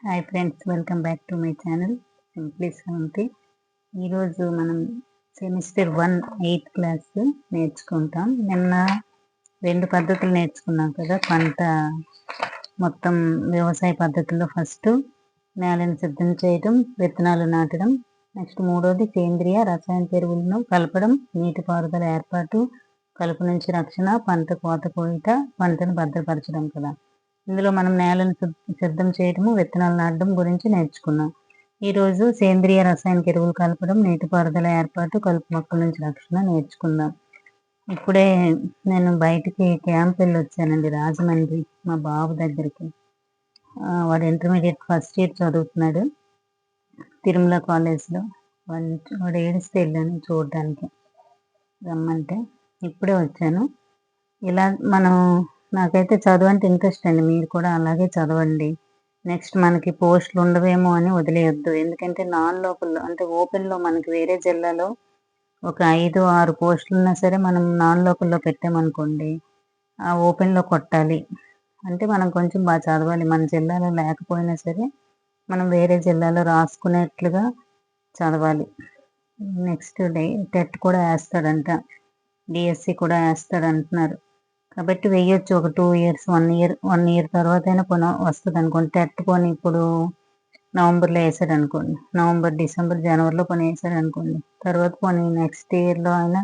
Hi friends, welcome back to my channel simply seventy. ఈరోజు మనం semester 1 8th class నేర్చుకుంటాం. నిన్న 2 పద్ధతులు నేర్చుకున్నాం కదా. పంట మొత్తం వ్యవసాయ పద్ధతుల్లో ఫస్ట్ నేలను సిద్ధం చేయడం, విత్తనాలు నాటడం. నెక్స్ట్ మూడోది సేంద్రియ రసాయన ఎరువులను కలపడం, నీటిపారుదల ఏర్పాటు, కలుపు నుంచి రక్షణ, పంట కోత కోయిట, పంటను భద్రపరచడం కదా. ఇందులో మనం నేలను సిద్ధం చేయడము, విత్తనాలు నాటడం గురించి నేర్చుకున్నాం. ఈరోజు సేంద్రియ రసాయనిక ఎరువులు కలపడం, నీటిపారుదల ఏర్పాటు, కలుపు మొక్కల నుంచి రక్షణ నేర్చుకుందాం. ఇప్పుడే నేను బయటికి క్యాంప్ వెళ్ళి వచ్చానండి, రాజమండ్రి, మా బాబు దగ్గరికి. వాడు ఇంటర్మీడియట్ ఫస్ట్ ఇయర్ చదువుతున్నాడు తిరుమల కాలేజ్లో. వాడు ఏడిస్తే వెళ్ళాను చూడడానికి, రమ్మంటే. ఇప్పుడే వచ్చాను. ఇలా మనం నాకైతే చదువు అంటే ఇంట్రెస్ట్ అండి, మీరు కూడా అలాగే చదవండి. నెక్స్ట్ మనకి పోస్టులు ఉండవేమో అని వదిలేయొద్దు. ఎందుకంటే నాన్ లోకల్లో అంటే ఓపెన్లో మనకి వేరే జిల్లాలో ఒక 5-6 పోస్టులు ఉన్నా సరే మనం నాన్ లోకల్లో పెట్టామనుకోండి, ఆ ఓపెన్లో కొట్టాలి. అంటే మనం కొంచెం బాగా చదవాలి. మన జిల్లాలో లేకపోయినా సరే మనం వేరే జిల్లాలో రాసుకునేట్లుగా చదవాలి. నెక్స్ట్ టెట్ కూడా వేస్తాడంట, డిఎస్సి కూడా వేస్తాడంటున్నారు. కాబట్టి వేయొచ్చు. ఒక 2 ఇయర్స్, 1 ఇయర్ తర్వాత అయినా వస్తుంది అనుకోండి. టెట్ కొని ఇప్పుడు నవంబర్లో వేసాడు అనుకోండి, నవంబర్, డిసెంబర్, జనవరిలో వేసాడు అనుకోండి, తర్వాత నెక్స్ట్ ఇయర్లో అయినా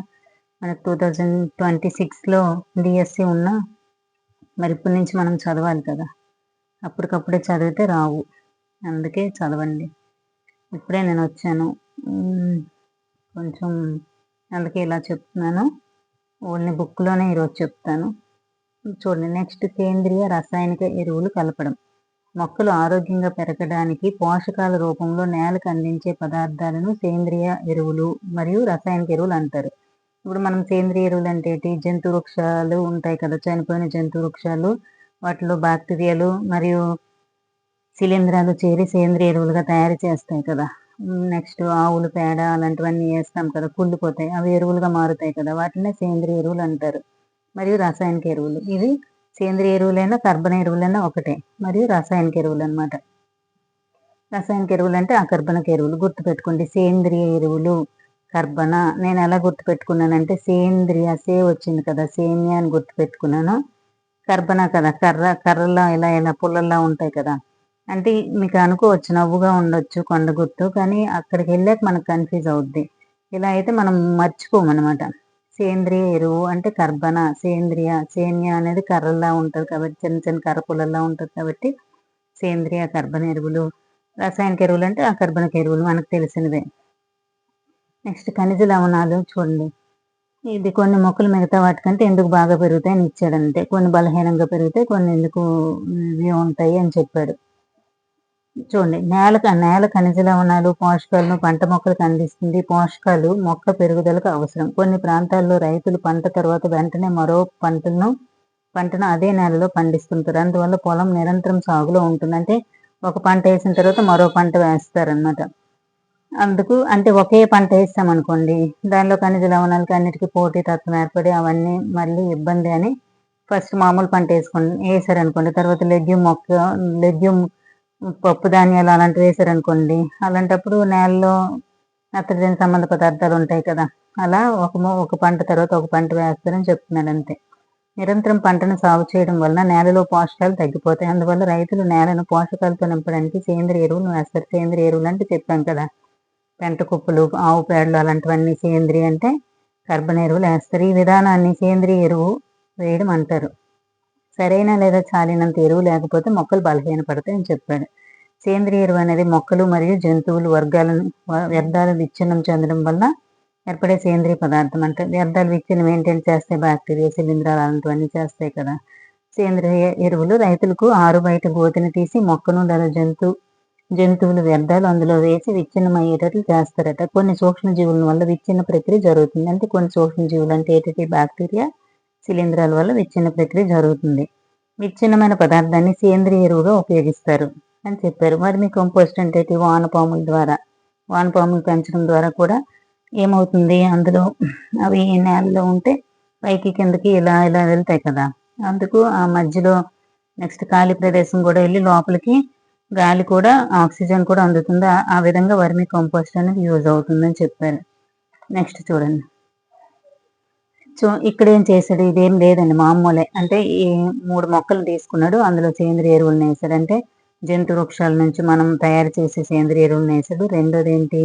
మనకు 2026లో డిఎస్సి ఉన్నా మరి ఇప్పటి నుంచి మనం చదవాలి కదా. అప్పటికప్పుడే చదివితే రావు, అందుకే చదవండి. ఇప్పుడే నేను వచ్చాను కొంచెం, అందుకే ఇలా చెప్తున్నాను. ఓన్లీ బుక్లోనే ఈరోజు చెప్తాను. చూడండి. నెక్స్ట్ సేంద్రియ రసాయనిక ఎరువులు కలపడం. మొక్కలు ఆరోగ్యంగా పెరగడానికి పోషకాల రూపంలో నేలకు అందించే పదార్థాలను సేంద్రియ ఎరువులు మరియు రసాయనిక ఎరువులు అంటారు. ఇప్పుడు మనం సేంద్రియ ఎరువులు అంటే ఏంటి? జంతు వృక్షాలు ఉంటాయి కదా, చనిపోయిన జంతు వృక్షాలు, వాటిలో బ్యాక్టీరియాలు మరియు శిలీంధ్రాలు చేరి సేంద్రియ ఎరువులుగా తయారు చేస్తాయి కదా. నెక్స్ట్ ఆవులు పేడ అలాంటివన్నీ వేస్తాం కదా, కుళ్ళిపోతాయి, అవి ఎరువులుగా మారుతాయి కదా, వాటినే సేంద్రియ ఎరువులు అంటారు. మరియు రాసాయనిక ఎరువులు, ఇవి సేంద్రియ ఎరువులైనా కర్బన ఎరువులైనా ఒకటే. మరియు రాసాయనిక ఎరువులు అనమాట. రాసాయనిక ఎరువులు అంటే అకర్బనిక ఎరువులు. గుర్తుపెట్టుకోండి. సేంద్రియ ఎరువులు కర్బన. నేను ఎలా గుర్తుపెట్టుకున్నానంటే సేంద్రియ సే వచ్చింది కదా, సేమియా అని గుర్తుపెట్టుకున్నాను. కర్బన కదా, కర్రలా ఇలా పుల్లల్లా ఉంటాయి కదా. అంటే మీకు అనుకోవచ్చు, నవ్వుగా ఉండొచ్చు కొండ గుర్తు, కానీ అక్కడికి వెళ్ళాక మనకు కన్ఫ్యూజ్ అవుద్ది. ఇలా అయితే మనం మర్చిపోమన్నమాట. సేంద్రియ ఎరువు అంటే కర్బన, సేమియా అనేది కర్రల్లా ఉంటుంది కాబట్టి, చిన్న చిన్న కర్ర పుల్లల్లా ఉంటుంది కాబట్టి సేంద్రియ కర్బన ఎరువులు. రసాయనిక ఎరువులు అంటే అకర్బనిక ఎరువులు, మనకు తెలిసినవే. నెక్స్ట్ ఖనిజ లవణాలు. చూడండి, ఇది కొన్ని మొక్కలు మిగతా వాటికంటే ఎందుకు బాగా పెరుగుతాయని ఇచ్చాడంటే, కొన్ని బలహీనంగా పెరుగుతాయి, కొన్ని ఎందుకు ఇవి ఉంటాయి అని చెప్పాడు. చూడండి, నేల ఖనిజ లవణాలు పోషకాలను పంట మొక్కలకు అందిస్తుంది. పోషకాలు మొక్క పెరుగుదలకు అవసరం. కొన్ని ప్రాంతాల్లో రైతులు పంట తర్వాత వెంటనే మరో పంటను అదే నేలలో పండిస్తుంటారు. అందువల్ల పొలం నిరంతరం సాగులో ఉంటుంది. అంటే ఒక పంట వేసిన తర్వాత మరో పంట వేస్తారనమాట. అందుకు అంటే ఒకే పంట వేస్తామనుకోండి, దానిలో ఖనిజ లవణాలకి అన్నిటికీ పోటీ తత్వం ఏర్పడి అవన్నీ మళ్ళీ ఇబ్బంది అని ఫస్ట్ మామూలు పంట వేసారనుకోండి, తర్వాత లెగ్యూమ్ పప్పు ధాన్యాలు అలాంటివి వేసారనుకోండి, అలాంటప్పుడు నేలలో నత్రజని సంబంధ పదార్థాలు ఉంటాయి కదా. అలా ఒక పంట తర్వాత ఒక పంట వేస్తారని చెప్తున్నాడు అంతే. నిరంతరం పంటను సాగు చేయడం వలన నేలలో పోషకాలు తగ్గిపోతాయి. అందువల్ల రైతులు నేలను పోషకాలతో నింపడానికి సేంద్రియ ఎరువులు వేస్తారు. సేంద్రియ ఎరువులు అంటే చెప్పాం కదా, పెంట కుప్పలు, ఆవు పేడలు అలాంటివన్నీ సేంద్రియ అంటే కర్బన ఎరువులు వేస్తారు. ఈ విధానాన్ని సేంద్రియ ఎరువు వేయడం అంటారు. సరైన లేదా చాలినంత ఎరువు లేకపోతే మొక్కలు బలహీనపడతాయి అని చెప్పాడు. సేంద్రియ ఎరువు అనేది మొక్కలు మరియు జంతువులు వ్యర్థాలు విచ్ఛిన్నం చెందడం వల్ల ఏర్పడే సేంద్రియ పదార్థం. అంటే వ్యర్థాలు విచ్ఛిన్నం ఏంటంటే చేస్తాయి, బ్యాక్టీరియా, శిలీంధ్రాలు అలాంటివన్నీ చేస్తాయి కదా. సేంద్రియ ఎరువులు రైతులకు ఆరు బయట గోతిని తీసి మొక్కను లేదా జంతువుల వ్యర్థాలు అందులో వేసి విచ్ఛిన్నం అయ్యేటట్లు చేస్తారట. కొన్ని సూక్ష్మజీవుల వల్ల విచ్ఛిన్న ప్రక్రియ జరుగుతుంది. అంటే కొన్ని సూక్ష్మజీవులు అంటే ఏంటంటే బ్యాక్టీరియా, శిలీంధ్రాల వల్ల విచ్ఛిన్న ప్రక్రియ జరుగుతుంది. విచ్ఛిన్నమైన పదార్థాన్ని సేంద్రియ ఎరువుగా ఉపయోగిస్తారు అని చెప్పారు. వర్మి కంపోస్ట్ అంటే వానపాములు పెంచడం ద్వారా కూడా ఏమవుతుంది, అందులో అవి నేలలో ఉంటే పైకి కిందకి ఇలా వెళ్తాయి కదా. అందుకు ఆ మధ్యలో నెక్స్ట్ ఖాళీ ప్రదేశం కూడా వెళ్ళి లోపలికి గాలి కూడా ఆక్సిజన్ కూడా అందుతుంది. ఆ విధంగా వర్మి కంపోస్ట్ అనేది యూజ్ అవుతుందని చెప్పారు. నెక్స్ట్ చూడండి. సో ఇక్కడ ఏం చేశాడు, ఇదేం లేదండి మామూలే. అంటే ఈ 3 మొక్కలు తీసుకున్నాడు, అందులో సేంద్రియ ఎరువులను వేసాడు. అంటే జంతు వృక్షాల నుంచి మనం తయారు చేసే సేంద్రియ ఎరువులను వేసాడు. రెండోది ఏంటి,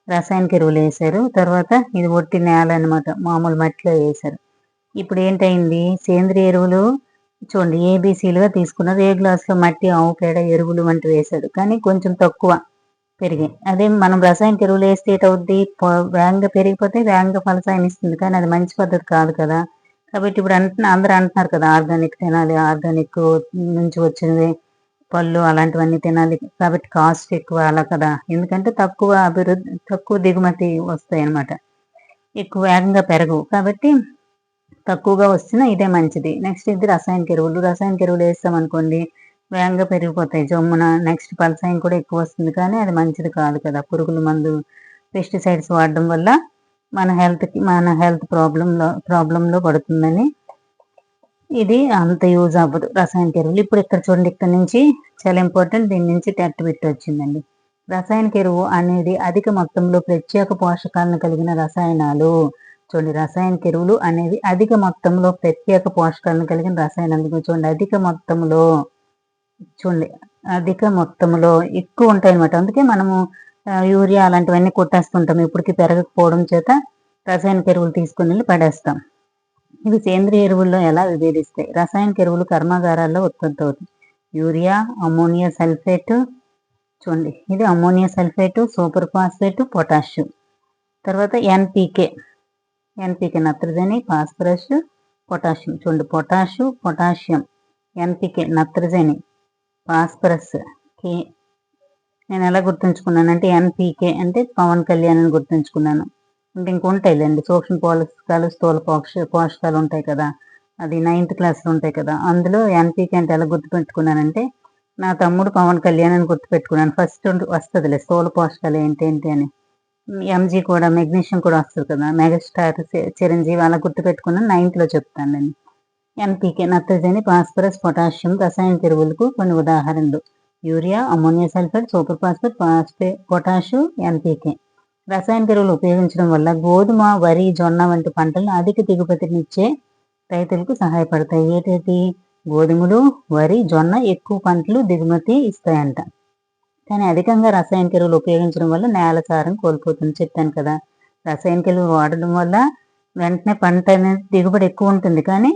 రసాయనిక ఎరువులు వేశారు. తర్వాత ఇది ఒట్టి నేల అనమాట, మామూలు మట్టిలో వేశారు. ఇప్పుడు ఏంటయింది, సేంద్రియ ఎరువులు చూడండి ఏబీసీలుగా తీసుకున్నారు. ఏ గ్లాసులో మట్టి, ఆవు పేడ, ఎరువులు వంటివి వేశాడు, కానీ కొంచెం తక్కువ పెరిగాయి. అదే మనం రసాయనిక ఎరువులు వేస్తే ఏటవుద్ది, వేగంగా పెరిగిపోతే వేగంగా ఫలసాయం ఇస్తుంది, కానీ అది మంచి పద్ధతి కాదు కదా. కాబట్టి ఇప్పుడు అందరూ అంటున్నారు కదా, ఆర్గానిక్ తినాలి, ఆర్గానిక్ నుంచి వచ్చినవి పళ్ళు అలాంటివన్నీ తినాలి. కాబట్టి కాస్ట్ ఎక్కువ అలా కదా, ఎందుకంటే తక్కువ దిగుమతి వస్తాయి అన్నమాట, ఎక్కువ వేగంగా పెరగవు. కాబట్టి తక్కువగా వచ్చినా ఇదే మంచిది. నెక్స్ట్ ఇది రసాయనిక ఎరువులు వేస్తామనుకోండి వేగంగా పెరిగిపోతాయి జమ్మున. నెక్స్ట్ ఫలసాయం కూడా ఎక్కువ వస్తుంది, కానీ అది మంచిది కాదు కదా. పురుగుల మందు, పెస్టిసైడ్స్ వాడడం వల్ల మన హెల్త్ ప్రాబ్లంలో పడుతుందని ఇది అంత యూజ్ అవ్వదు రసాయనిక ఎరువులు. ఇప్పుడు ఇక్కడ చూడండి, ఇక్కడ నుంచి చాలా ఇంపార్టెంట్, దీని నుంచి బిట్ వచ్చిందండి. రసాయనిక ఎరువు అనేది అధిక మొత్తంలో ప్రత్యేక పోషకాలను కలిగిన రసాయనాలు. చూడండి, రసాయనిక ఎరువులు అనేవి అధిక మొత్తంలో ప్రత్యేక పోషకాలను కలిగిన రసాయనాలు. చూడండి, అధిక మొత్తంలో ఎక్కువ ఉంటాయి అనమాట. అందుకే మనము యూరియా అలాంటివన్నీ కొట్టేస్తుంటాం, ఇప్పటికి పెరగకపోవడం చేత రసాయనిక ఎరువులు తీసుకుని వెళ్ళి పడేస్తాం. ఇవి సేంద్రియ ఎరువుల్లో ఎలా విభేదిస్తాయి, రసాయనిక ఎరువులు కర్మాగారాల్లో ఉత్పత్తి అవుతాయి. యూరియా, అమ్మోనియా సల్ఫేట్, చూడండి ఇది ammonia sulphate, super phosphate, potassium. తర్వాత ఎన్పికే నత్రజని, ఫాస్ఫరస్, పొటాషియం. చూడండి, పొటాషియం, ఎన్పికే నత్రజని, ఫాస్ఫరస్, కే. నేను ఎలా గుర్తుంచుకున్నానంటే ఎన్పికే అంటే పవన్ కళ్యాణ్ అని గుర్తుంచుకున్నాను. అంటే ఇంకొంటాయిలేండి, సూక్ష్మ పోషకాలు, స్థూల పోషకాలు ఉంటాయి కదా, అది 9th క్లాస్లో ఉంటాయి కదా. అందులో ఎన్పికే అంటే ఎలా గుర్తుపెట్టుకున్నానంటే, నా తమ్ముడు పవన్ కళ్యాణ్ అని గుర్తుపెట్టుకున్నాను. ఫస్ట్ వస్తుందిలే స్థూల పోషకాలు ఏంటి అని. ఎంజీ కూడా, మెగ్నీషియం కూడా వస్తుంది కదా, మెగాస్టార్ చిరంజీవి, అలా గుర్తుపెట్టుకున్నాను. 9th చెప్తాను నేను. ఎన్పికే నత్రజని, ఫాస్ఫరస్, పొటాషియం రసాయనిక ఎరువులకు కొన్ని ఉదాహరణలు. Urea, ammonia sulphate, super phosphate, potash, NPK. రసాయనిక ఎరువులు ఉపయోగించడం వల్ల గోధుమ, వరి, జొన్న వంటి పంటలను అధిక దిగుబతినిచ్చే రైతులకు సహాయపడతాయి. ఏటేటి, గోధుమలు, వరి, జొన్న ఎక్కువ పంటలు దిగుమతి ఇస్తాయంట. కానీ అధికంగా రసాయనిక ఎరువులు ఉపయోగించడం వల్ల నేల సారం కోల్పోతుంది. చెప్పాను కదా, రసాయనిక ఎరువులు వాడడం వల్ల వెంటనే పంట అనేది దిగుబడి ఎక్కువ ఉంటుంది, కానీ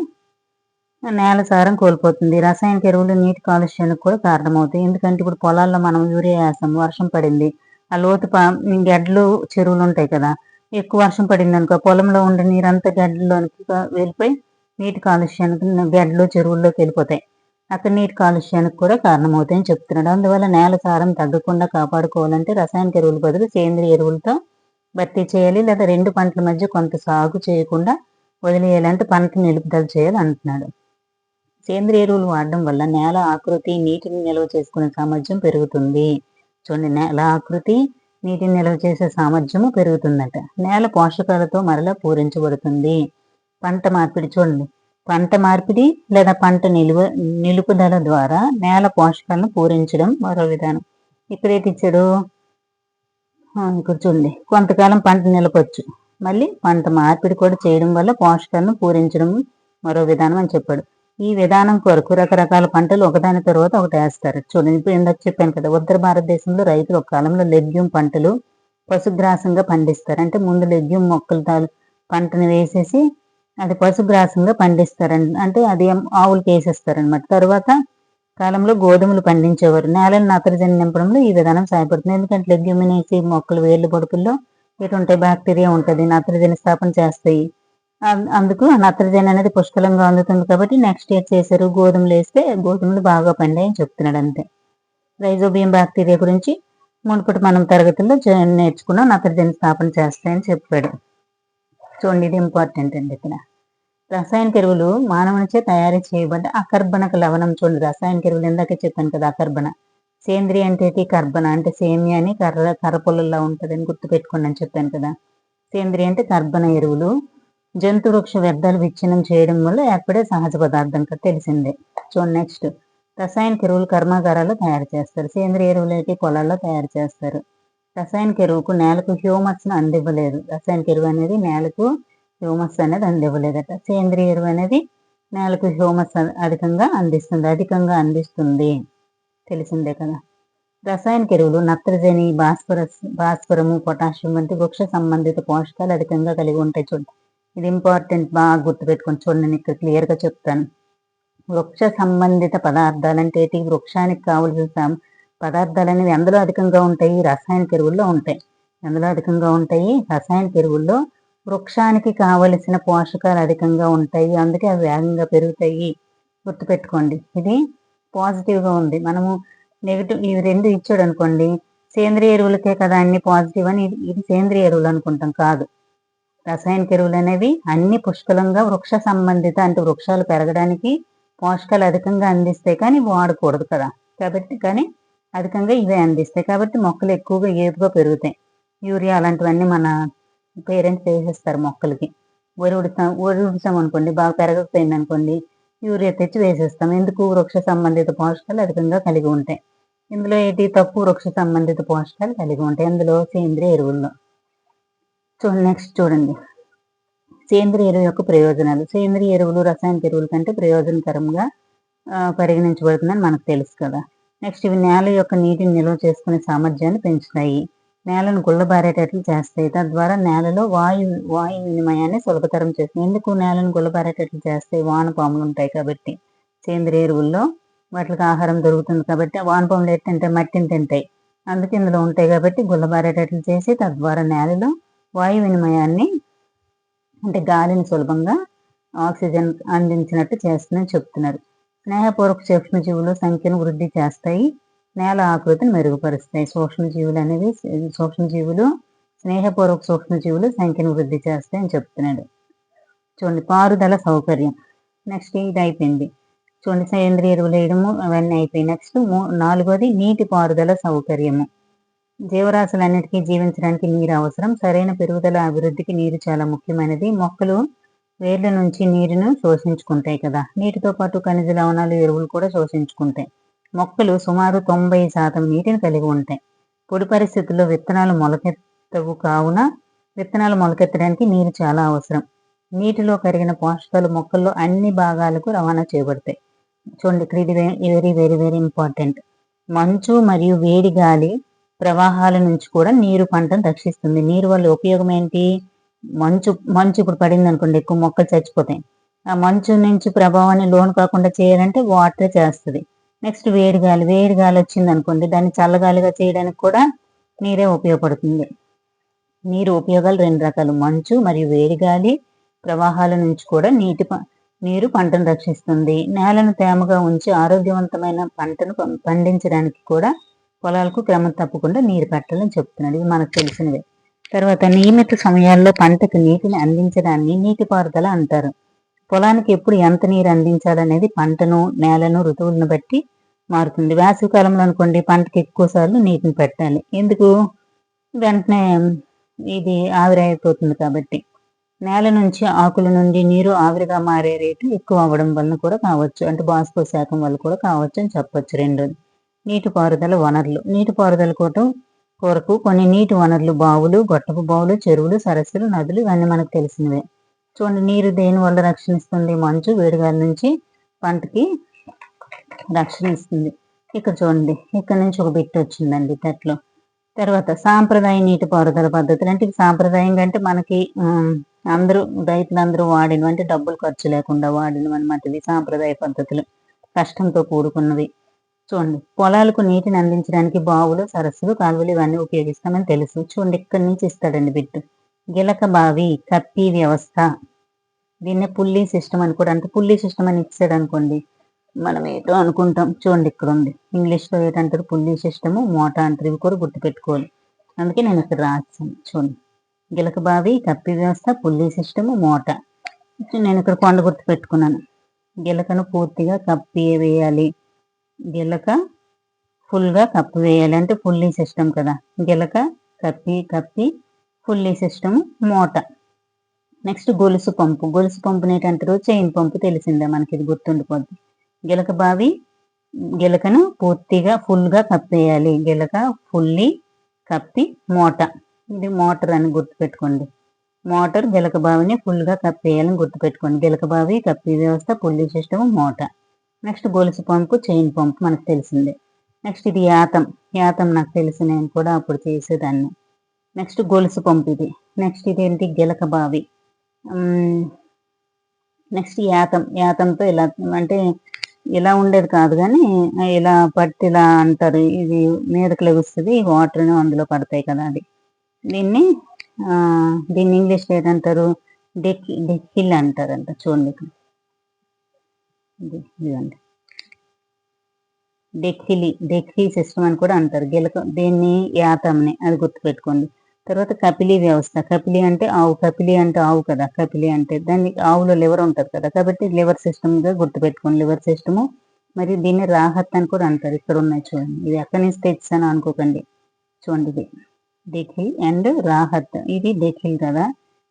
నేల సారం కోల్పోతుంది. రసాయనిక ఎరువులు నీటి కాలుష్యానికి కూడా కారణమవుతాయి. ఎందుకంటే ఇప్పుడు పొలాల్లో మనం యూరియా వేస్తాం, వర్షం పడింది, ఆ లోతు గడ్డలు, చెరువులు ఉంటాయి కదా, ఎక్కువ వర్షం పడింది అనుకో, పొలంలో ఉండే నీరంతా గడ్డల్లోనికి వెళ్ళిపోయి నీటి కాలుష్యానికి గడ్డలు, చెరువుల్లోకి వెళ్ళిపోతాయి. అక్కడ నీటి కాలుష్యానికి కూడా కారణమవుతాయని చెప్తున్నాడు. అందువల్ల నేల సారం తగ్గకుండా కాపాడుకోవాలంటే రసాయనిక ఎరువుల బదులు సేంద్రియ ఎరువులతో భర్తీ చేయాలి, లేదా 2 పంటల మధ్య కొంత సాగు చేయకుండా వదిలేయాలంటే పంట నిలుపుదల చేయాలి అంటున్నాడు. సేంద్రియ ఎరువులు వాడడం వల్ల నేల ఆకృతి, నీటిని నిల్వ చేసుకునే సామర్థ్యం పెరుగుతుంది. చూడండి, నేల ఆకృతి, నీటిని నిల్వ చేసే సామర్థ్యము పెరుగుతుందట. నేల పోషకాలతో మరలా పూరించబడుతుంది. పంట మార్పిడి, చూడండి, పంట మార్పిడి లేదా పంట నిలుపుదల ద్వారా నేల పోషకాలను పూరించడం మరో విధానం. ఇక్కడ ఏంటి ఇచ్చాడు, ఇక్కడ చూడండి, కొంతకాలం పంట నిలపొచ్చు, మళ్ళీ పంట మార్పిడి కూడా చేయడం వల్ల పోషకాలను పూరించడం మరో విధానం అని చెప్పాడు. ఈ విధానం కొరకు రకరకాల పంటలు ఒకదాని తర్వాత ఒకటి వేస్తారు. చూడండి, ఇప్పుడు ఇందాక చెప్పాను కదా, ఉత్తర భారతదేశంలో రైతులు ఒక కాలంలో లెగ్యూమ్ పంటలు పశుగ్రాసంగా పండిస్తారు. అంటే ముందు లెగ్యూమ్ మొక్కలు పంటను వేసేసి అది పశుగ్రాసంగా పండిస్తారండి, అంటే అది ఆవులకి వేసేస్తారనమాట. తర్వాత కాలంలో గోధుమలు పండించేవారు. నేలను నత్రజని నింపడంలో ఈ విధానం సహాయపడుతుంది. ఎందుకంటే లెగ్యూమినేసి మొక్కలు వేర్ల పొడుపుల్లో ఎటుంటాయి, బ్యాక్టీరియా ఉంటుంది, నత్రజని స్థాపన చేస్తాయి. అందుకు నత్రజని అనేది పుష్కలంగా అందుతుంది. కాబట్టి నెక్స్ట్ ఇయర్ చేశారు, గోధుమలు వేస్తే గోధుమలు బాగా పండాయి అని చెప్తున్నాడు. అంతే. రైజోబియం బ్యాక్టీరియా గురించి మునుపటి మనం తరగతుల్లో నేర్చుకున్న నత్రజని స్థాపన చేస్తాయని చెప్పాడు. చూడండి, ఇది ఇంపార్టెంట్ అండి. ఇక్కడ రసాయనిక ఎరువులు మానవునిచే తయారు చేయబడ్డ అకర్బనక లవణం. చూడండి, రసాయనిక ఎరువులు ఇందాకే చెప్పాను కదా, అకర్బన. సేంద్రియ అంటే కర్బన, అంటే సేమియా అని కర్రపుల్లలా ఉంటుందని గుర్తుపెట్టుకోండి అని చెప్పాను కదా. సేంద్రియ అంటే కర్బన ఎరువులు జంతు వృక్ష వ్యర్థాలు విచ్ఛిన్నం చేయడం వల్ల ఏర్పడే సహజ పదార్థం కదా, తెలిసిందే. చూడండి, నెక్స్ట్ రసాయనిక ఎరువులు కర్మాగారాల్లో తయారు చేస్తారు. సేంద్రియ ఎరువులు అయితే పొలాల్లో తయారు చేస్తారు. రసాయనిక ఎరువుకు నేలకు హ్యూమస్ను అందివ్వలేదు. రసాయనిక ఎరువు అనేది నేలకు హ్యూమస్ అనేది అందివ్వలేదట. సేంద్రియ ఎరువు అనేది నేలకు హ్యూమస్ అధికంగా అందిస్తుంది. తెలిసిందే కదా. రసాయనిక ఎరువులు నత్రజని, భాస్వరము, పొటాషియం వంటి వృక్ష సంబంధిత పోషకాలు అధికంగా కలిగి ఉంటాయి. చూడండి, ఇది ఇంపార్టెంట్, బాగా గుర్తుపెట్టుకొని చూడండి. నేను ఇక్కడ క్లియర్గా చెప్తాను. వృక్ష సంబంధిత పదార్థాలు అంటే వృక్షానికి కావలసిన పదార్థాలు అనేవి ఎందులో అధికంగా ఉంటాయి? రసాయనిక ఎరువుల్లో ఉంటాయి. ఎందులో అధికంగా ఉంటాయి? రసాయనిక ఎరువుల్లో వృక్షానికి కావలసిన పోషకాలు అధికంగా ఉంటాయి. అందుకే అవి వేగంగా పెరుగుతాయి. గుర్తుపెట్టుకోండి, ఇది పాజిటివ్గా ఉంది. మనము నెగిటివ్ ఇవి రెండు ఇచ్చాడు అనుకోండి, సేంద్రియ ఎరువులకే కదా అన్ని పాజిటివ్ అని ఇది సేంద్రియ ఎరువులు అనుకుంటాం. కాదు, రసాయనిక ఎరువులు అనేవి అన్ని పుష్కలంగా వృక్ష సంబంధిత అంటే వృక్షాలు పెరగడానికి పోషకాలు అధికంగా అందిస్తాయి, కానీ వాడకూడదు కదా. కాబట్టి కానీ అధికంగా ఇవే అందిస్తాయి కాబట్టి మొక్కలు ఎక్కువగా ఏపుగా పెరుగుతాయి. యూరియా అలాంటివన్నీ మన పేరెంట్స్ వేసేస్తారు మొక్కలకి. ఒరుడుస్తాం అనుకోండి, బాగా పెరగకపోయింది అనుకోండి, యూరియా తెచ్చి వేసేస్తాం. ఎందుకు? వృక్ష సంబంధిత పోషకాలు అధికంగా కలిగి ఉంటాయి. ఇందులో తక్కువ వృక్ష సంబంధిత పోషకాలు కలిగి ఉంటాయి ఇందులో సేంద్రియ ఎరువుల్లో. నెక్స్ట్ చూడండి, సేంద్రియ ఎరువు యొక్క ప్రయోజనాలు. సేంద్రియ ఎరువులు రసాయనిక ఎరువుల కంటే ప్రయోజనకరంగా పరిగణించబడుతుందని మనకు తెలుసు కదా. నెక్స్ట్, ఇవి నేల యొక్క నీటిని నిల్వ చేసుకునే సామర్థ్యాన్ని పెంచుతాయి. నేలను గుల్లబారేటట్లు చేస్తాయి. తద్వారా నేలలో వాయు వినిమయాన్ని సులభతరం చేస్తుంది. ఎందుకు నేలను గుల్లబారేటట్లు చేస్తాయి? వానపాములు ఉంటాయి కాబట్టి. సేంద్రియ ఎరువుల్లో వాటికి ఆహారం దొరుకుతుంది కాబట్టి వానపాములు తింటాయి, మట్టిని తింటాయి. అందుకే ఇందులో ఉంటాయి కాబట్టి గుల్లబారేటట్లు చేసి తద్వారా నేలలో వాయు వినిమయాన్ని అంటే గాలిని సులభంగా ఆక్సిజన్ అందించినట్టు చేస్తుందని చెప్తున్నారు. స్నేహపూర్వక సూక్ష్మజీవులు సంఖ్యను వృద్ధి చేస్తాయి. నేల ఆకృతిని మెరుగుపరుస్తాయి. సూక్ష్మజీవులు స్నేహపూర్వక సూక్ష్మజీవులు సంఖ్యను వృద్ధి చేస్తాయి అని చెప్తున్నాడు. చూడండి, పారుదల సౌకర్యం. నెక్స్ట్ ఇది అయిపోయింది. చూడండి, సేంద్రియ ఎరువులు వేయడము అవన్నీ అయిపోయి. నెక్స్ట్ 4వది నీటి పారుదల సౌకర్యము. జీవరాశులన్నిటికీ జీవించడానికి నీరు అవసరం. సరైన పెరుగుదల అభివృద్ధికి నీరు చాలా ముఖ్యమైనది. మొక్కలు వేర్ల నుంచి నీరును శోషించుకుంటాయి కదా. నీటితో పాటు ఖనిజ లవణాలు, ఎరువులు కూడా శోషించుకుంటాయి. మొక్కలు సుమారు 90% నీటిని కలిగి ఉంటాయి. పొడి పరిస్థితుల్లో విత్తనాలు మొలకెత్తవు కావున విత్తనాలు మొలకెత్తడానికి నీరు చాలా అవసరం. నీటిలో కరిగిన పోషకాలు మొక్కల్లో అన్ని భాగాలకు రవాణా చేయబడతాయి. చూడండి, ఇక్కడ ఇది వెరీ వెరీ వెరీ ఇంపార్టెంట్. మంచు మరియు వేడి గాలి ప్రవాహాల నుంచి కూడా నీరు పంటను రక్షిస్తుంది. నీరు వల్ల ఉపయోగం ఏంటి? మంచు ఇప్పుడు పడింది అనుకోండి, ఎక్కువ మొక్కలు చచ్చిపోతాయి. ఆ మంచు నుంచి ప్రభావాన్ని లోను కాకుండా చేయాలంటే వాటర్ చేస్తుంది. నెక్స్ట్ వేడి గాలి వచ్చింది అనుకోండి, దాన్ని చల్లగాలిగా చేయడానికి కూడా నీరే ఉపయోగపడుతుంది. నీరు ఉపయోగాలు 2 రకాలు, మంచు మరియు వేడి గాలి ప్రవాహాల నుంచి కూడా నీరు పంటను రక్షిస్తుంది. నేలను తేమగా ఉంచి ఆరోగ్యవంతమైన పంటను పండించడానికి కూడా పొలాలకు క్రమం తప్పకుండా నీరు పెట్టాలని చెప్తున్నాడు. ఇవి మనకు తెలిసినవే. తర్వాత, నియమిత సమయాల్లో పంటకు నీటిని అందించడాన్ని నీటిపారుదల అంటారు. పొలానికి ఎప్పుడు ఎంత నీరు అందించాలనేది పంటను, నేలను, ఋతువులను బట్టి మారుతుంది. వేసవి కాలంలో అనుకోండి, పంటకు ఎక్కువ సార్లు నీటిని పెట్టాలి. ఎందుకు? వెంటనే ఇది ఆవిరి అయిపోతుంది కాబట్టి. నేల నుంచి ఆకుల నుండి నీరు ఆవిరిగా మారే రేటు ఎక్కువ అవ్వడం వలన కూడా కావచ్చు, అంటే బాష్ప శాతం వల్ల కూడా కావచ్చు అని చెప్పొచ్చు. 2. నీటిపారుదల వనరులు. నీటిపారుదల కొరకు కొన్ని నీటి వనరులు బావులు, గొట్టపు బావులు, చెరువులు, సరస్సులు, నదులు ఇవన్నీ మనకు తెలిసినవే. చూడండి, నీరు దేని వల్ల రక్షణ ఇస్తుంది? మంచు, వేడిగాలి నుంచి పంటకి రక్షణ ఇస్తుంది. ఇక్కడ చూడండి, ఇక్కడ నుంచి ఒక బిట్ వచ్చిందండి తట్లో. తర్వాత, సాంప్రదాయ నీటిపారుదల పద్ధతులు. అంటే సాంప్రదాయంగా అంటే మనకి రైతులందరూ వాడినవి, అంటే డబ్బులు ఖర్చు లేకుండా వాడినవి అనమాట. ఇవి సాంప్రదాయ పద్ధతులు, కష్టంతో కూడుకున్నవి. చూడండి, పొలాలకు నీటిని అందించడానికి బావులు, సరస్సులు, కాలువలు ఇవన్నీ ఉపయోగిస్తామని తెలుసు. చూడండి, ఇక్కడి నుంచి ఇస్తాడండి బిట్టు. గిలక బావి, కప్పి వ్యవస్థ, దీన్నే పుల్లీ సిస్టమ్ అని కూడా, అంటే పుల్లీ సిస్టమ్ అని ఇచ్చాడు అనుకోండి, మనం ఏటో అనుకుంటాం. చూడండి, ఇక్కడ ఉంది. ఇంగ్లీష్లో ఏంటంటారు? పుల్లీ సిస్టము, మోటా అంటారు. ఇవి కూడా గుర్తుపెట్టుకోవాలి. అందుకే నేను ఇక్కడ రాసాను. చూడండి, గిలక బావి, కప్పి వ్యవస్థ, పుల్లీ సిస్టము, మోటా. నేను ఇక్కడ కొండ గుర్తు పెట్టుకున్నాను. గిలకను పూర్తిగా కప్పి వేయాలి. గిలక ఫుల్గా కప్పి వేయాలి అంటే పుల్లీ సిస్టమ్ కదా. గిలక కప్పి పుల్లీ సిస్టమ్, మోటా. నెక్స్ట్, గొలుసు పంపు. గొలుసు పంపుని ఏంటంటారు? చైన్ పంపు. తెలిసిందే మనకి, ఇది గుర్తుండిపోద్ది. గిలక బావి గిలకను పూర్తిగా ఫుల్గా కప్పేయాలి. గిలక ఫుల్లీ కప్పి మూట. ఇది మోటార్ అని గుర్తుపెట్టుకోండి. మోటార్ గిలక బావిని ఫుల్గా కప్పేయాలని గుర్తుపెట్టుకోండి. గిలక బావి, కప్పి వ్యవస్థ, పుల్లీ సిస్టమ్, మూట. నెక్స్ట్ గొలుసు పంపు, చైన్ పంపు మనకు తెలిసిందే. నెక్స్ట్ ఇది యాతం. యాతం నాకు తెలుసు, నేను కూడా అప్పుడు చేసేదాన్ని. నెక్స్ట్ గొలుసు పంపు ఇది. నెక్స్ట్ ఇదేంటి గిలక బావి. నెక్స్ట్ యాతం. యాతంతో ఇలా అంటే ఇలా ఉండేది కాదు కానీ ఇలా పట్టి ఇలా అంటారు. ఇది మీదకి లెగుస్తుంది, వాటర్ అందులో పడతాయి కదా అది. దీన్ని ఇంగ్లీష్లో ఏదంటారు, డెక్కిల్ అంటారంట. చూడండి ఇక్కడ ఇదండి డెక్కిలి సిస్టమ్ అని కూడా అంటారు. గిలక దీన్ని యాతంని, అది గుర్తుపెట్టుకోండి. తర్వాత కపిలి వ్యవస్థ. కపిలి అంటే ఆవు. కపిలి అంటే ఆవు కదా. కపిలి అంటే దాన్ని ఆవులో లివర్ ఉంటుంది కదా, కాబట్టి లివర్ సిస్టమ్గా గుర్తుపెట్టుకోండి. Liver system. మరి దీన్ని రాహత్ అని కూడా అంటారు. ఇక్కడ ఉన్నాయి చూడండి. ఇది ఎక్కడి నుంచి తెచ్చాను అనుకోకండి. చూడండి ఇది డెఖిల్ అండ్ రాహత్. ఇది డెఖిల్ కదా,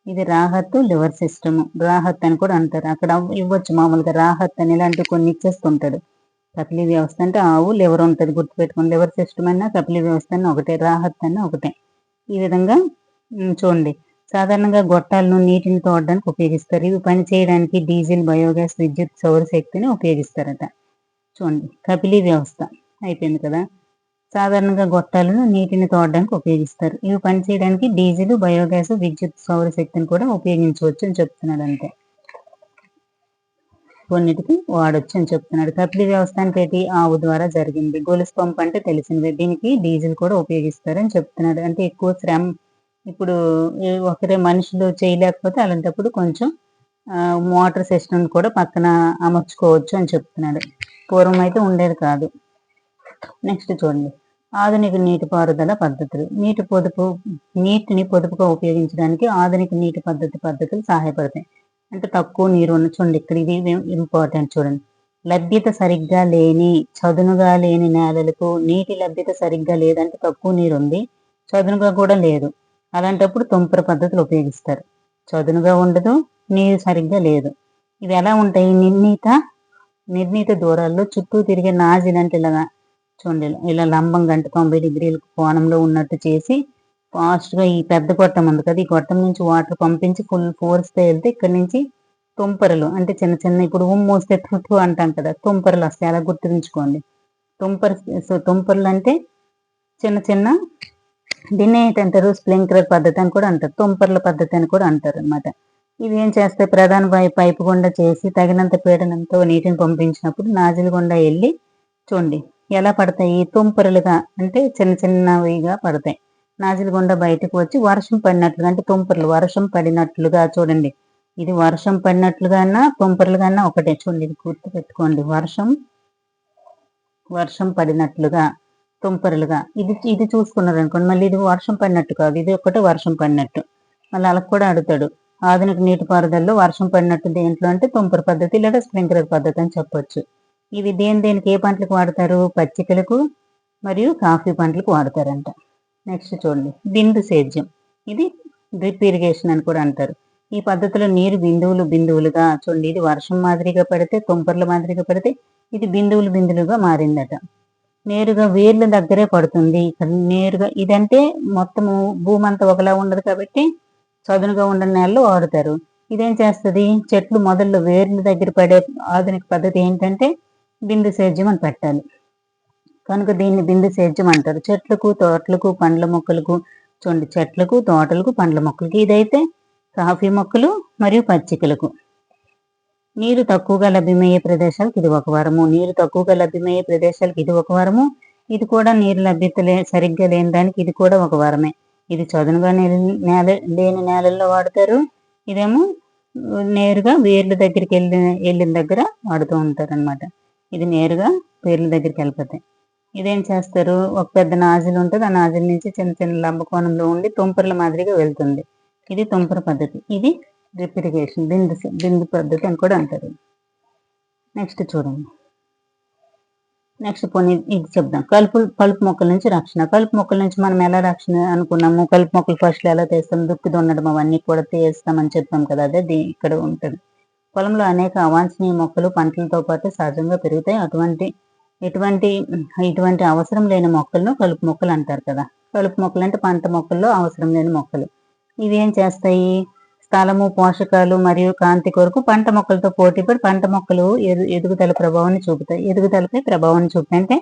ఇది రాహత్ లివర్ సిస్టమ్. రాహత్ అని కూడా అంటారు. అక్కడ ఇవ్వచ్చు మామూలుగా రాహత్ అని ఇలాంటివి కొన్ని ఇచ్చేస్తుంటాడు. కపిలి వ్యవస్థ అంటే ఆవు, లివర్ ఉంటుంది గుర్తుపెట్టుకోండి. లివర్ సిస్టమ్ అయినా కపిలి వ్యవస్థ అయినా ఒకటే, రాహత్ అన్న ఒకటే. ఈ విధంగా చూడండి. సాధారణంగా గొట్టాలను నీటిని తోడడానికి ఉపయోగిస్తారు. ఇవి పని చేయడానికి డీజిల్, బయోగ్యాస్, విద్యుత్, సౌరశక్తిని ఉపయోగిస్తారట. చూడండి కపిలి వ్యవస్థ అయిపోయింది కదా. సాధారణంగా గొట్టాలను నీటిని తోడడానికి ఉపయోగిస్తారు. ఇవి పనిచేయడానికి డీజిల్, బయోగ్యాస్, విద్యుత్, సౌరశక్తిని కూడా ఉపయోగించవచ్చు అని చెప్తున్నాడు. అంతే, కొన్నిటికి వాడొచ్చు అని చెప్తున్నాడు. కపిలి వ్యవస్థ అంటే ఆవు ద్వారా జరిగింది. గొలుసు పంపు అంటే తెలిసిందే, దీనికి డీజిల్ కూడా ఉపయోగిస్తారని చెప్తున్నాడు. అంటే ఎక్కువ శ్రమ ఇప్పుడు ఒకరే మనుషులు చేయలేకపోతే అలాంటప్పుడు కొంచెం మోటార్ సిస్టమ్ కూడా పక్కన అమర్చుకోవచ్చు అని చెప్తున్నాడు. పూర్వం అయితే ఉండేది కాదు. నెక్స్ట్ చూడండి ఆధునిక నీటిపారుదల పద్ధతులు. నీటిని పొదుపుగా ఉపయోగించడానికి ఆధునిక నీటి పద్ధతులు సహాయపడతాయి. అంటే తక్కువ నీరు ఉన్న, చూడండి ఇక్కడ ఇది ఇంపార్టెంట్ చూడండి. లభ్యత సరిగ్గా లేని, చదునుగా లేని నేలలకు నీటి లభ్యత సరిగ్గా లేదంటే తక్కువ నీరు ఉంది, చదునుగా కూడా లేదు, అలాంటప్పుడు తుంపర పద్ధతులు ఉపయోగిస్తారు. చదునుగా ఉండదు, నీరు సరిగ్గా లేదు. ఇవి ఎలా ఉంటాయి, నిర్ణీత దూరాల్లో చుట్టూ తిరిగే నాజిల్ అంటే ఇలాగా చూడండి, ఇలా లంబంగా అంటే 90 డిగ్రీల కోణంలో ఉన్నట్టు చేసి ఫాస్ట్గా ఈ పెద్ద గొట్టం ఉంది కదా, ఈ గొట్టం నుంచి వాటర్ పంపించి ఫుల్ ఫోర్స్తో వెళ్తే ఇక్కడ నుంచి తుంపరలు అంటే చిన్న చిన్న, ఇప్పుడు మోస్తే తుట్టు అంటాం కదా, తుంపరలు వస్తాయి. అలా గుర్తుంచుకోండి. తుంపరలు అంటే చిన్న చిన్న, దీన్ని ఏంటంటారు స్ప్రింక్లర్ పద్ధతి అని కూడా అంటారు, తుంపర్ల పద్ధతి అని కూడా అంటారు అనమాట. ఇవి ఏం చేస్తాయి, ప్రధాన పైపు గుండా చేసి తగినంత పీడనంతో నీటిని పంపించినప్పుడు నాజిల్ గుండా వెళ్ళి చూడండి ఎలా పడతాయి, తుంపరలుగా అంటే చిన్న చిన్నవిగా పడతాయి. నాజిల్ గుండా బయటకు వచ్చి వర్షం పడినట్లుగా, అంటే తుంపరలు వర్షం పడినట్లుగా. చూడండి ఇది వర్షం పడినట్లుగా తుంపరలుగా ఒకటే. చూడండి ఇది గుర్తు పెట్టుకోండి, వర్షం పడినట్లుగా, తుంపరలుగా. ఇది చూసుకున్నారు అనుకోండి, మళ్ళీ ఇది వర్షం పడినట్టు కాదు, ఇది ఒకటే వర్షం పడినట్టు. మళ్ళీ అలా కూడా అడుగుతాడు. ఆధునిక నీటిపారుదలలో వర్షం పడినట్టు దేంట్లో అంటే తుంపర పద్ధతి లేదా స్ప్రింక్లర్ పద్ధతి అని చెప్పొచ్చు. ఇవి దేనికి ఏ పంటలకు వాడతారు, పచ్చికలకు మరియు కాఫీ పంటలకు వాడతారంట. నెక్స్ట్ చూడండి బిందు సేద్యం. ఇది డ్రిప్ ఇరిగేషన్ అని కూడా అంటారు. ఈ పద్ధతిలో నీరు బిందువులుగా చూడండి, ఇది వర్షం మాదిరిగా పడితే, తుంపర్ల మాదిరిగా పడితే ఇది బిందువులుగా మారిందట. నేరుగా వేర్ల దగ్గరే పడుతుంది. ఇక్కడ నేరుగా ఇదంటే మొత్తము భూమి అంతా ఒకలా ఉండదు కాబట్టి చదునుగా ఉన్న నేలలో వాడుతారు. ఇదేం చేస్తుంది, చెట్లు మొదల్లో వేర్ల దగ్గర పడే ఆధునిక పద్ధతి ఏంటంటే బిందు సేద్యం అని పెట్టాలి. కనుక దీన్ని బిందు సేద్యం అంటారు. చెట్లకు, తోటలకు, పండ్ల మొక్కలకు. చూడండి చెట్లకు, తోటలకు, పండ్ల మొక్కలకి. ఇదైతే కాఫీ మొక్కలు మరియు పచ్చికలకు. నీరు తక్కువగా లభ్యమయ్యే ప్రదేశాలకు ఇది ఒక వరము. నీరు తక్కువగా లభ్యమయ్యే ప్రదేశాలకు ఇది ఒక వరము. ఇది కూడా నీరు లభ్యత సరిగ్గా లేని దానికి ఇది కూడా ఒక వరమే. ఇది చదునుగా లేని నేలల్లో వాడతారు. ఇదేమో నేరుగా వేర్ల దగ్గరికి వెళ్ళిన దగ్గర వాడుతూ ఉంటారు అనమాట. ఇది నేరుగా వేర్ల దగ్గరికి వెళ్ళిపోతాయి. ఇదేం చేస్తారు, ఒక పెద్ద నాజిల్ ఉంటుంది, ఆ నాజిల్ నుంచి చిన్న చిన్న లంబకోణంలో ఉండి తుంపర్ల మాదిరిగా వెళ్తుంది. ఇది తుంపర పద్ధతి. ఇది డ్రిప్ ఇరిగేషన్, బిందు పద్ధతి అని కూడా అంటారు. నెక్స్ట్ చూడండి, నెక్స్ట్ ఇది చెప్దాం. కలుపు మొక్కల నుంచి రక్షణ. కలుపు మొక్కల నుంచి మనం ఎలా రక్షణ అనుకున్నాము, కలుపు మొక్కలు ఫస్ట్ ఎలా తీస్తాం, దుక్కి దున్నడం అవన్నీ కూడా తీస్తామని చెప్పాం కదా, అదే ఇక్కడ ఉంటుంది. పొలంలో అనేక అవాంఛనీయ మొక్కలు పంటలతో పాటు సహజంగా పెరుగుతాయి. అటువంటి ఇటువంటి అవసరం లేని మొక్కలను కలుపు మొక్కలు అంటారు కదా. కలుపు మొక్కలు అంటే పంట మొక్కల్లో అవసరం లేని మొక్కలు. ఇవి ఏం చేస్తాయి? స్థలము, పోషకాలు మరియు కాంతి కొరకు పంట మొక్కలతో పోటీపడి పంట మొక్కలు ఎదుగుదల ప్రభావాన్ని చూపుతాయి. ఎదుగుదలపై ప్రభావాన్ని చూపుతాయి అంటే